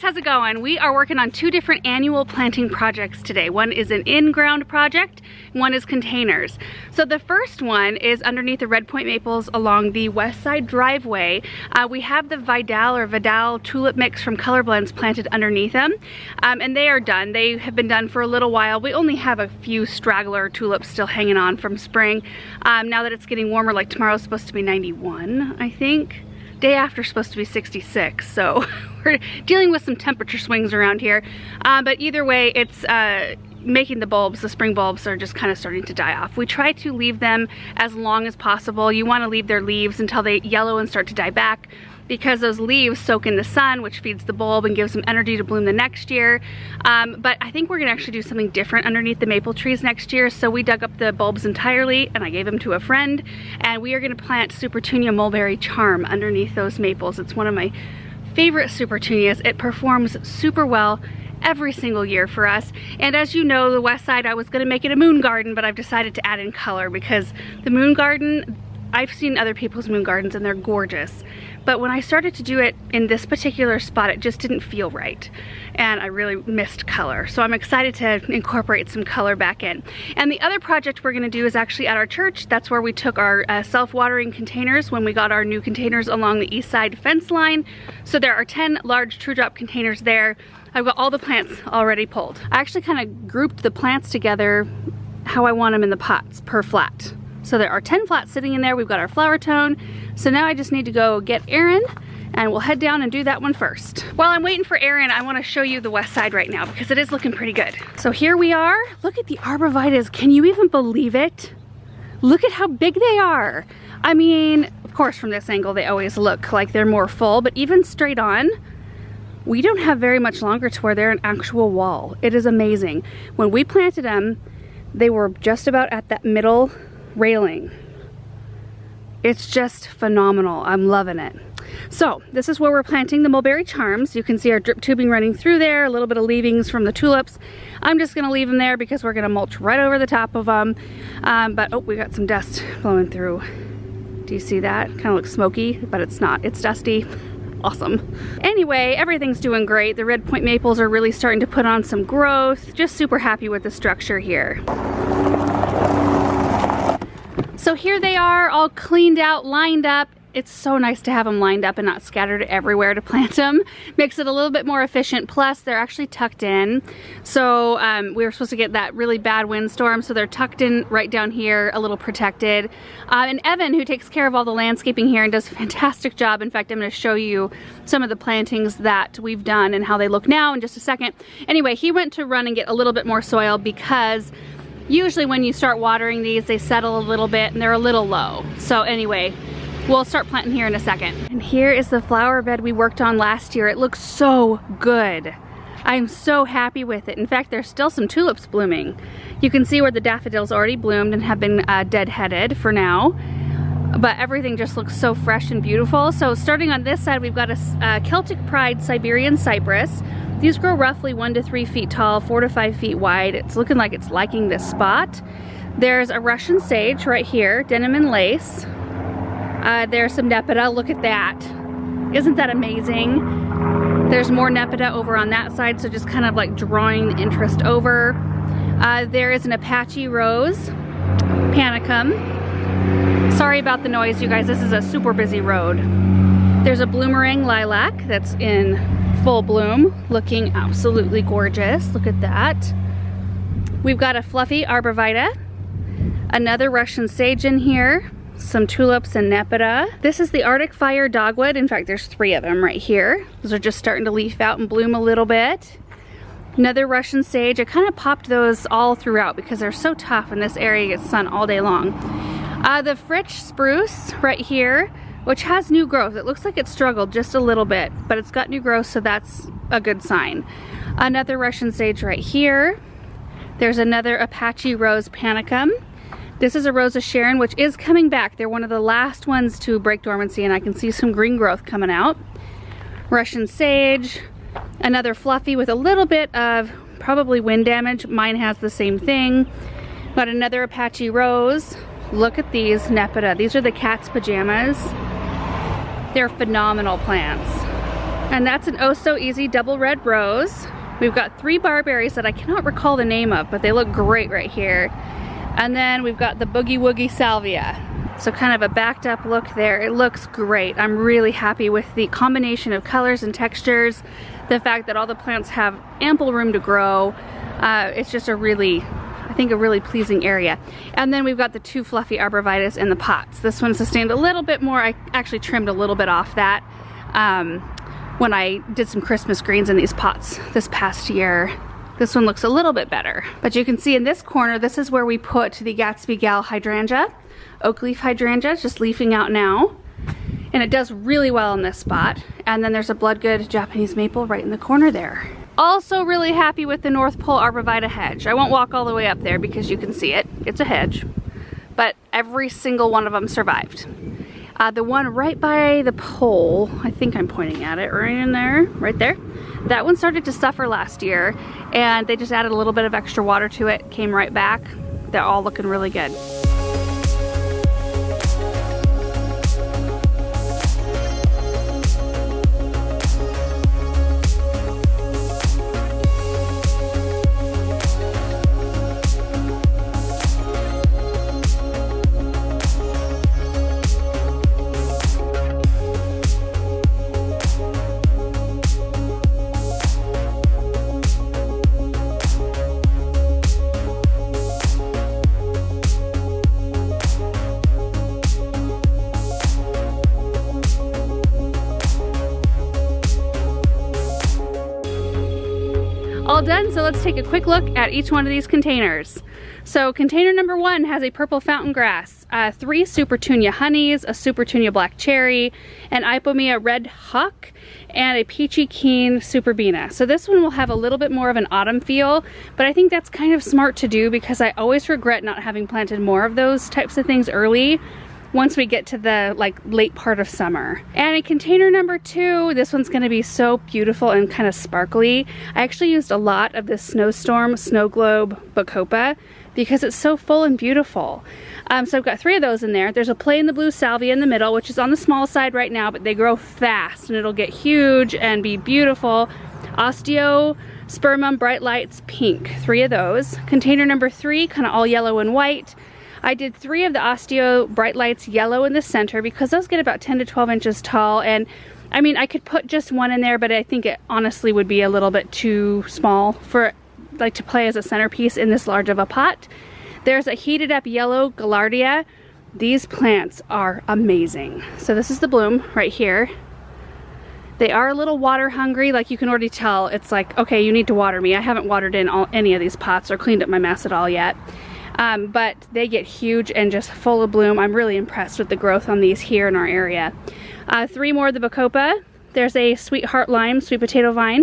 how's it going? We are working on 2 different annual planting projects today. One is an in-ground project, one is containers. So the first one is underneath the red point maples along the west side driveway. We have the Vidal tulip mix from Color Blends planted underneath them, and they are done. They have been done for a little while. We only have a few straggler tulips still hanging on from spring. Now that it's getting warmer, like tomorrow's supposed to be 91, I think. Day after supposed to be 66, so we're dealing with some temperature swings around here. But either way, it's making the bulbs, the spring bulbs are just kind of starting to die off. We try to leave them as long as possible. You want to leave their leaves until they yellow and start to die back, because those leaves soak in the sun, which feeds the bulb and gives them energy to bloom the next year. But I think we're gonna actually do something different underneath the maple trees next year. So we dug up the bulbs entirely and I gave them to a friend, and we are gonna plant Supertunia mulberry charm underneath those maples. It's one of my favorite Supertunias. It performs super well every single year for us. And as you know, the west side, I was gonna make it a moon garden, but I've decided to add in color because the moon garden, I've seen other people's moon gardens and they're gorgeous. But when I started to do it in this particular spot, it just didn't feel right. And I really missed color. So I'm excited to incorporate some color back in. And the other project we're gonna do is actually at our church. That's where we took our self-watering containers when we got our new containers along the east side fence line. So there are 10 large true drop containers there. I've got all the plants already pulled. I actually kind of grouped the plants together how I want them in the pots per flat. So there are 10 flats sitting in there. We've got our flower tone. So now I just need to go get Erin and we'll head down and do that one first. While I'm waiting for Erin, I want to show you the west side right now because it is looking pretty good. So here we are. Look at the arborvitaes. Can you even believe it? Look at how big they are. I mean, of course from this angle they always look like they're more full, but even straight on, we don't have very much longer to where they're an actual wall. It is amazing. When we planted them, they were just about at that middle railing. It's just phenomenal. I'm loving it. So this is where we're planting the mulberry charms. You can see our drip tubing running through there, a little bit of leavings from the tulips. I'm just gonna leave them there because we're gonna mulch right over the top of them. But oh, we got some dust blowing through. Do you see that? Kind of looks smoky, but it's not. It's dusty. Awesome. Anyway, everything's doing great. The red point maples are really starting to put on some growth. Just super happy with the structure here. So here they are, all cleaned out, lined up. It's so nice to have them lined up and not scattered everywhere to plant them. Makes it a little bit more efficient. Plus, they're actually tucked in. So we were supposed to get that really bad windstorm, so they're tucked in right down here, a little protected. And Evan, who takes care of all the landscaping here and does a fantastic job. In fact, I'm gonna show you some of the plantings that we've done and how they look now in just a second. Anyway, he went to run and get a little bit more soil because usually when you start watering these, they settle a little bit and they're a little low. So anyway, we'll start planting here in a second. And here is the flower bed we worked on last year. It looks so good. I'm so happy with it. In fact, there's still some tulips blooming. You can see where the daffodils already bloomed and have been deadheaded for now. But everything just looks so fresh and beautiful. So starting on this side, we've got a Celtic Pride Siberian Cypress. These grow roughly 1 to 3 feet tall, 4 to 5 feet wide. It's looking like it's liking this spot. There's a Russian sage right here, denim and lace. There's some nepeta, look at that. Isn't that amazing? There's more nepeta over on that side, so just kind of like drawing the interest over. There is an Apache rose, panicum. Sorry about the noise, you guys, this is a super busy road. There's a bloomerang lilac that's in full bloom, looking absolutely gorgeous. Look at that. We've got a fluffy arborvitae, another Russian sage in here, some tulips and nepeta. This is the Arctic Fire Dogwood. In fact, there's 3 of them right here. Those are just starting to leaf out and bloom a little bit. Another Russian sage. I kind of popped those all throughout because they're so tough and this area gets sun all day long. The Fritch spruce right here, which has new growth. It looks like it struggled just a little bit, but it's got new growth, so that's a good sign. Another Russian sage right here. There's another Apache rose panicum. This is a Rose of Sharon, which is coming back. They're one of the last ones to break dormancy, and I can see some green growth coming out. Russian sage, another fluffy with a little bit of probably wind damage. Mine has the same thing. Got another Apache rose. Look at these nepeta. These are the cat's pajamas. They're phenomenal plants. And that's an Oh So Easy double red rose. We've got 3 barberries that I cannot recall the name of, but they look great right here. And then we've got the Boogie Woogie Salvia. So kind of a backed up look there. It looks great. I'm really happy with the combination of colors and textures. The fact that all the plants have ample room to grow. It's just a really, I think, a really pleasing area. And then we've got the 2 fluffy arborvitaes in the pots. This one sustained a little bit more. I actually trimmed a little bit off that when I did some Christmas greens in these pots this past year. This one looks a little bit better. But you can see in this corner, this is where we put the Gatsby Gal hydrangea, oak leaf hydrangea, just leafing out now. And it does really well in this spot. And then there's a Bloodgood Japanese maple right in the corner there. Also really happy with the North Pole arborvitae hedge. I won't walk all the way up there because you can see it. It's a hedge. But every single one of them survived. The one right by the pole, I think I'm pointing at it, right in there, right there. That one started to suffer last year, and they just added a little bit of extra water to it, came right back. They're all looking really good. All done, so let's take a quick look at each one of these containers. So container number 1 has a purple fountain grass, 3 Supertunia honeys, a Supertunia black cherry, an Ipomea red hawk, and a peachy keen Superbena. So this one will have a little bit more of an autumn feel, but I think that's kind of smart to do because I always regret not having planted more of those types of things early once we get to the late part of summer. And in container number 2, this one's gonna be so beautiful and kind of sparkly. I actually used a lot of this Snowstorm Snow Globe Bacopa because it's so full and beautiful. So I've got 3 of those in there. There's a Play in the Blue Salvia in the middle, which is on the small side right now, but they grow fast and it'll get huge and be beautiful. Osteospermum Bright Lights Pink, 3 of those. Container number 3, kind of all yellow and white. I did 3 of the Osteo Bright Lights yellow in the center because those get about 10 to 12 inches tall. And I mean, I could put just one in there, but I think it honestly would be a little bit too small for to play as a centerpiece in this large of a pot. There's a heated up yellow Gaillardia. These plants are amazing. So this is the bloom right here. They are a little water hungry, like you can already tell. It's like, okay, you need to water me. I haven't watered in any of these pots or cleaned up my mess at all yet. But they get huge and just full of bloom. I'm really impressed with the growth on these here in our area. 3 more of the Bacopa. There's a Sweetheart Lime Sweet Potato Vine.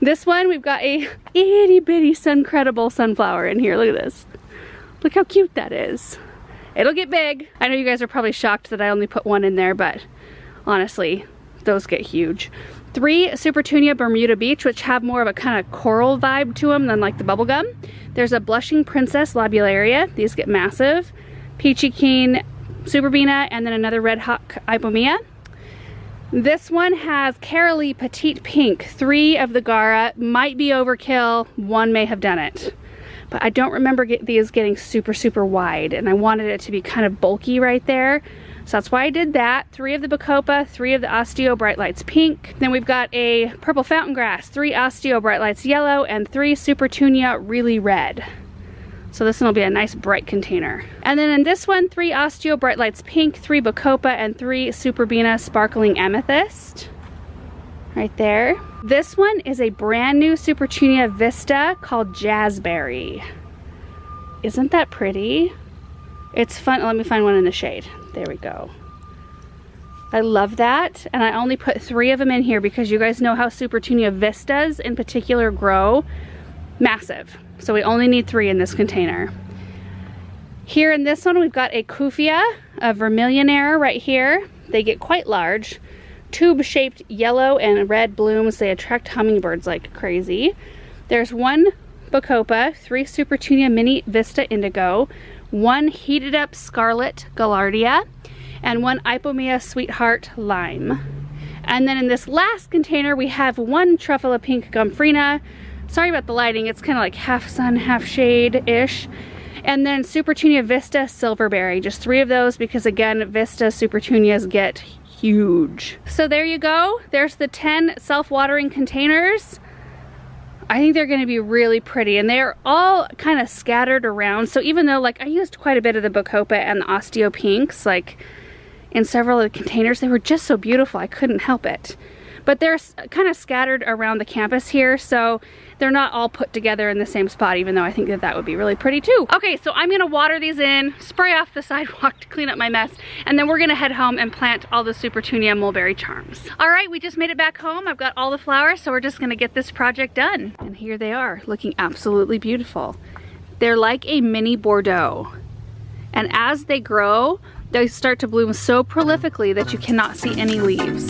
This one, we've got a itty bitty Suncredible sunflower in here. Look at this. Look how cute that is. It'll get big. I know you guys are probably shocked that I only put 1 in there, but honestly, those get huge. 3 Supertunia Bermuda Beach, which have more of a kind of coral vibe to them than like the bubblegum. There's a Blushing Princess Lobularia. These get massive. Peachy Keen Superbena, and then another Red Hawk Ipomea. This one has Carolee Petite Pink. 3 of the Gara. Might be overkill. 1 may have done it. But I don't remember these getting super, super wide, and I wanted it to be kind of bulky right there. So that's why I did that. 3 of the Bacopa, 3 of the Osteo Bright Lights Pink. Then we've got a purple fountain grass, 3 Osteo Bright Lights Yellow, and 3 Supertunia Really Red. So this one will be a nice bright container. And then in this one, 3 Osteo Bright Lights Pink, 3 Bacopa, and 3 Superbena Sparkling Amethyst. Right there. This one is a brand new Supertunia Vista called Jazzberry. Isn't that pretty? It's fun. Let me find one in the shade. There we go. I love that, and I only put 3 of them in here because you guys know how Supertunia Vistas in particular grow massive. So we only need 3 in this container. Here in this one, we've got a Kufia, a Vermillionaire right here. They get quite large. Tube-shaped yellow and red blooms. They attract hummingbirds like crazy. There's 1 Bacopa, 3 Supertunia Mini Vista Indigo, 1 heated up Scarlet Gaillardia, and 1 Ipomea Sweetheart Lime. And then in this last container, we have one Truffula Pink Gomphrena. Sorry about the lighting, it's kind of like half sun, half shade-ish. And then Supertunia Vista Silverberry, just 3 of those because again, Vista Supertunias get huge. So there you go, there's the 10 self-watering containers. I think they're gonna be really pretty, and they're all kind of scattered around. So even though like I used quite a bit of the Bacopa and the Osteo Pinks, like in several of the containers, they were just so beautiful, I couldn't help it. But they're kind of scattered around the campus here, so they're not all put together in the same spot, even though I think that that would be really pretty too. Okay, so I'm gonna water these in, spray off the sidewalk to clean up my mess, and then we're gonna head home and plant all the Supertunia mulberry charms. All right, we just made it back home. I've got all the flowers, so we're just gonna get this project done. And here they are, looking absolutely beautiful. They're like a mini Bordeaux. And as they grow, they start to bloom so prolifically that you cannot see any leaves.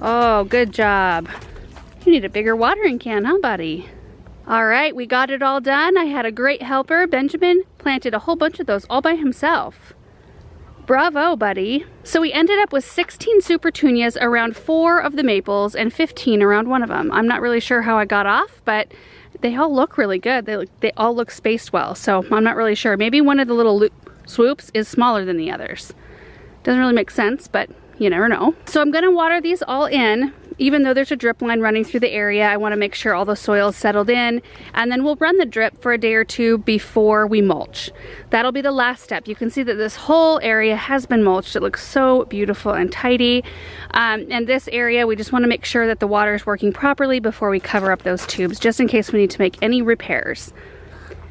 Oh, good job. You need a bigger watering can, huh, buddy? All right, we got it all done. I had a great helper. Benjamin planted a whole bunch of those all by himself. Bravo, buddy. So we ended up with 16 Supertunias around 4 of the maples and 15 around 1 of them. I'm not really sure how I got off, but they all look really good. They all look spaced well, so I'm not really sure. Maybe one of the little swoops is smaller than the others. Doesn't really make sense, but you never know. So I'm gonna water these all in. Even though there's a drip line running through the area, I wanna make sure all the soil is settled in, and then we'll run the drip for a day or 2 before we mulch. That'll be the last step. You can see that this whole area has been mulched. It looks so beautiful and tidy. And this area, we just wanna make sure that the water is working properly before we cover up those tubes, just in case we need to make any repairs.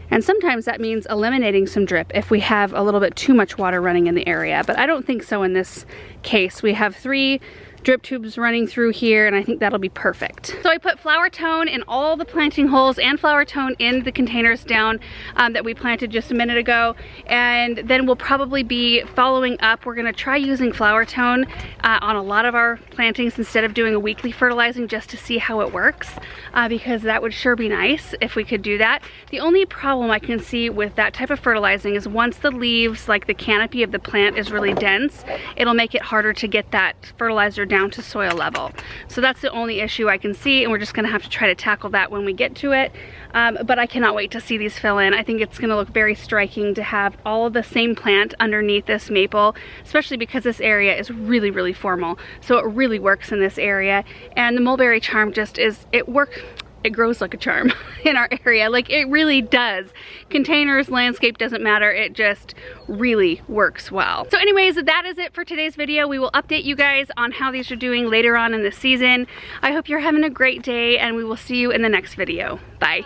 And sometimes that means eliminating some drip if we have a little bit too much water running in the area, but I don't think so in this case. We have 3 drip tubes running through here, and I think that'll be perfect. So I put flower tone in all the planting holes and flower tone in the containers down that we planted just a minute ago, and then we'll probably be following up. We're gonna try using flower tone on a lot of our plantings instead of doing a weekly fertilizing, just to see how it works, because that would sure be nice if we could do that. The only problem I can see with that type of fertilizing is once the leaves, like the canopy of the plant, is really dense, it'll make it harder to get that fertilizer down to soil level. So that's the only issue I can see, and we're just gonna have to try to tackle that when we get to it. But I cannot wait to see these fill in. I think it's gonna look very striking to have all of the same plant underneath this maple, especially because this area is really, really formal. So it really works in this area. And the mulberry charm just is, it grows like a charm in our area. Like, it really does. Containers, landscape, doesn't matter. It just really works well. So anyways, that is it for today's video. We will update you guys on how these are doing later on in the season. I hope you're having a great day, and we will see you in the next video. Bye.